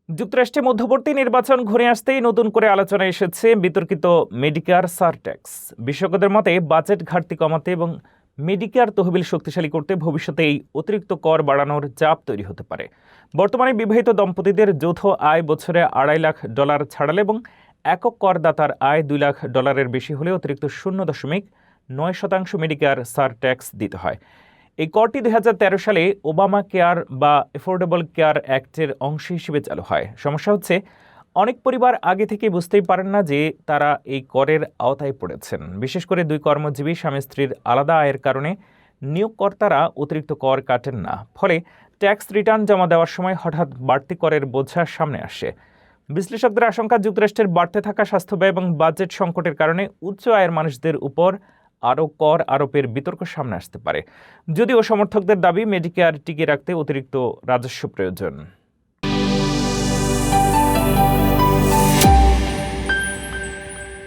যুক্তরাষ্ট্রে মধ্যবর্তী নির্বাচন ঘুরে আসতেই নতুন করে আলোচনায় এসেছে বিতর্কিত মেডিকেয়ার সারট্যাক্স। বিশেষজ্ঞদের মতে বাজেট ঘাটতি কমাতে এবং মেডিকেয়ার তহবিল শক্তিশালী করতে ভবিষ্যতে এই অতিরিক্ত কর বাড়ানোর চাপ তৈরি হতে পারে। বর্তমানে বিবাহিত দম্পতিদের যৌথ আয় বছরে $2.5 লাখ ছাড়ালে এবং একক করদাতার আয় $2 লাখ বেশি হলে অতিরিক্ত 0.9% মেডিকেয়ার সারট্যাক্স দিতে হয়। এই করটি 2013 সালে ওবামা কেয়ার বা এফোর্ডেবল কেয়ার অ্যাক্টের অংশ হিসেবে চালু হয়। সমস্যা হচ্ছে, অনেক পরিবার আগে থেকে বুঝতেই পারেন না যে তারা এই করের আওতায় পড়েছেন। বিশেষ করে দুই কর্মজীবী স্বামী স্ত্রীর আলাদা আয়ের কারণে নিয়োগকর্তারা অতিরিক্ত কর কাটেন না। ফলে ট্যাক্স রিটার্ন জমা দেওয়ার সময় হঠাৎ বাড়তি করের বোঝা সামনে আসে। বিশ্লেষকদের আশঙ্কা, যুক্তরাষ্ট্রের বাড়তে থাকা স্বাস্থ্য ব্যয় এবং বাজেট সংকটের কারণে উচ্চ আয়ের মানুষদের উপর আরও কর আরোপের বিতর্ক সামনে আসতে পারে। যদিও সমর্থকদের দাবি, মেডিকেয়ার টিকিয়ে রাখতে অতিরিক্ত রাজস্ব প্রয়োজন।